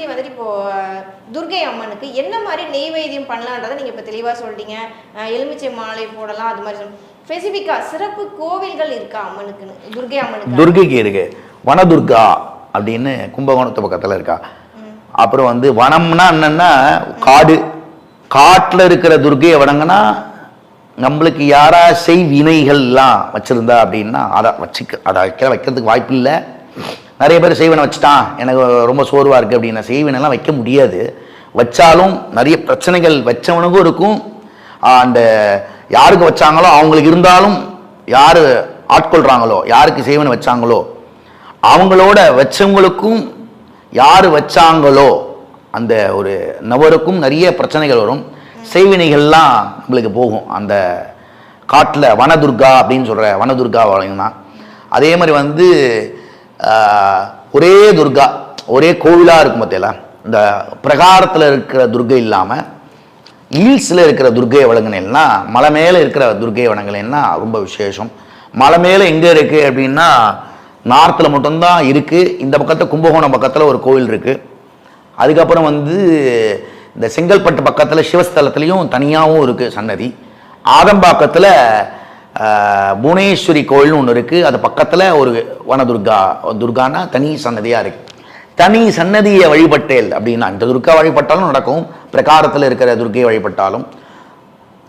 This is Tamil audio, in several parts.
பூஜை வந்துட்டு இப்போ துர்கை அம்மனுக்கு என்ன மாதிரி நெய்வேத்தியம் பண்ணலான்றதை நீங்க இப்ப தெளிவா சொல்லிட்டீங்க. எலுமிச்சை மாலை போடலாம் அது மாதிரி ஸ்பெசிஃபிக்கா சிறப்பு கோவில்கள் இருக்கா அம்மனுக்குன்னு? துர்கை அம்மனுக்கு துர்கைக்கு இருக்கு. வனதுர்கா அப்படின்னு கும்பகோணத்து பக்கத்துல இருக்கா. அப்புறம் வந்து வனம்னா என்னன்னா காடு, காட்டுல இருக்கிற துர்கையை வணங்கினா நம்மளுக்கு யாரா வினைகள்லாம் வச்சிருந்தா அப்படின்னா அதை வைக்கிறதுக்கு வாய்ப்பு இல்லை. நிறைய பேர் செய்வனை வச்சுட்டான், எனக்கு ரொம்ப சோர்வா இருக்கு அப்படின்னா செய்வனெல்லாம் வைக்க முடியாது. வச்சாலும் நிறைய பிரச்சனைகள் வச்சவனுக்கும் இருக்கும். அந்த யாருக்கு வச்சாங்களோ அவங்களுக்கு இருந்தாலும் யாரு ஆட்கொள்றாங்களோ யாருக்கு செய்வனை வச்சாங்களோ அவங்களோட வச்சவங்களுக்கும் யாரு வச்சாங்களோ அந்த ஒரு நபருக்கும் நிறைய பிரச்சனைகள் வரும். செய்வினைகள்லாம் நம்மளுக்கு போகும். அந்த காட்டில் வனதுர்கா அப்படின்னு சொல்கிற வனதுர்கா வழங்கினா அதே மாதிரி வந்து ஒரே துர்கா ஒரே கோவிலாக இருக்கும் பார்த்தீங்களா. இந்த பிரகாரத்தில் இருக்கிற துர்கை இல்லாமல் ஹில்ஸில் இருக்கிற துர்கையை வழங்கினேன்னா மலை மேலே இருக்கிற துர்கையை வணங்கினேன்னா ரொம்ப விசேஷம். மலை மேலே எங்கே இருக்குது அப்படின்னா நார்த்தில் மட்டும்தான் இருக்குது. இந்த பக்கத்தில் கும்பகோணம் பக்கத்தில் ஒரு கோவில் இருக்குது. அதுக்கப்புறம் வந்து இந்த செங்கல்பட்டு பக்கத்தில் சிவஸ்தலத்துலேயும் தனியாகவும் இருக்குது சன்னதி. ஆதம்பாக்கத்தில் புவனேஸ்வரி கோயில்னு ஒன்று இருக்குது. அது பக்கத்தில் ஒரு துர்கானா தனி சன்னதியாக இருக்குது. தனி சன்னதியை வழிபட்டேல் அப்படின்னா இந்த துர்கா வழிபட்டாலும் நடக்கும், பிரகாரத்தில் இருக்கிற துர்கையை வழிபட்டாலும்.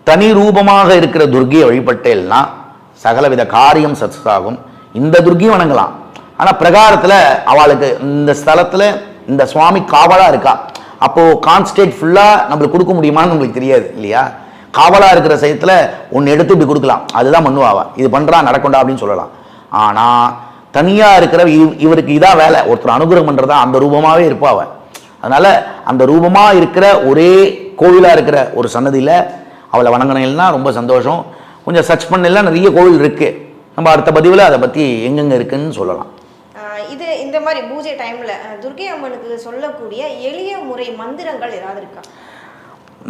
தனி ரூபமாக இருக்கிற துர்கையை வழிபட்டேல்னா சகலவித காரியம் சக்ஸஸாகும். இந்த துர்கையை வணங்கலாம். ஆனால் பிரகாரத்தில் அவளுக்கு இந்த ஸ்தலத்தில் இந்த சுவாமி காவலாக இருக்கா. அப்போது கான்ஸ்டேட் ஃபுல்லாக நம்மளுக்கு கொடுக்க முடியுமான்னு நம்மளுக்கு தெரியாது இல்லையா. காவலாக இருக்கிற சயத்தில் ஒன்று எடுத்து இப்படி கொடுக்கலாம், அதுதான் பண்ணுவாவா, இது பண்ணுறா நடக்கண்டா அப்படின்னு சொல்லலாம். ஆனால் தனியாக இருக்கிற இவருக்கு இதான் வேலை, ஒருத்தர் அனுகிரகம் பண்ணுறதா அந்த ரூபமாகவே இருப்பாவ. அதனால் அந்த ரூபமாக இருக்கிற ஒரே கோவிலாக இருக்கிற ஒரு சன்னதியில் அவளை வணங்கினா ரொம்ப சந்தோஷம். கொஞ்சம் சர்ச் பண்ணலாம், நிறைய கோவில் இருக்குது. நம்ம அடுத்த பதிவில் அதை பற்றி எங்கெங்கே இருக்குன்னு சொல்லலாம். இது இந்த மாதிரி பூஜை டைமில் துர்கை அம்மனுக்கு சொல்லக்கூடிய எளிய முறை மந்திரங்கள் ஏதாவது இருக்கா?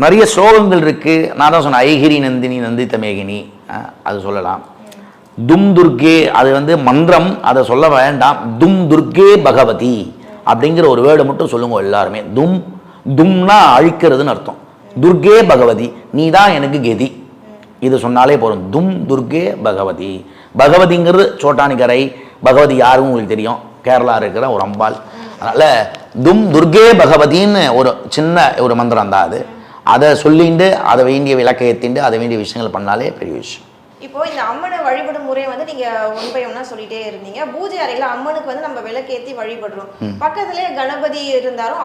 நிறைய ஸ்லோகங்கள் இருக்குது. நான் தான் சொன்னேன், ஐகிரி நந்தினி நந்தித மேகினி அது சொல்லலாம். தும் துர்கே அது வந்து மந்திரம், அதை சொல்ல வேண்டாம். தும் துர்கே பகவதி அப்படிங்கிற ஒரு வேர்டை மட்டும் சொல்லுங்க எல்லாருமே. தும்னா அழிக்கிறதுன்னு அர்த்தம். துர்கே பகவதி, நீ தான் எனக்கு கெதி, இது சொன்னாலே போதும். தும் துர்கே பகவதி. பகவதிங்கிறது சோட்டானிக்கரை, பகவதி யாருக்கும் உங்களுக்கு தெரியும், கேரளா இருக்கிற ஒரு அம்பாள். அதனால் தும் துர்கே பகவதின்னு ஒரு சின்ன ஒரு மந்திரம் தான் அது. அதை சொல்லிட்டு அதை வேண்டிய விளக்கை ஏற்றிண்டு அதை வேண்டிய விஷயங்கள் பண்ணாலே பெரிய விஷயம். இப்போ இந்த அம்மனை வழிபடும் முறை வந்து நீங்க ஒன் பை ஒன்னா சொல்லிட்டே இருந்தீங்க. பூஜை அறையில அம்மனுக்கு வந்து நம்ம விளக்கேற்றி வழிபடுறோம், பக்கத்துலேயே கணபதி இருந்தாலும்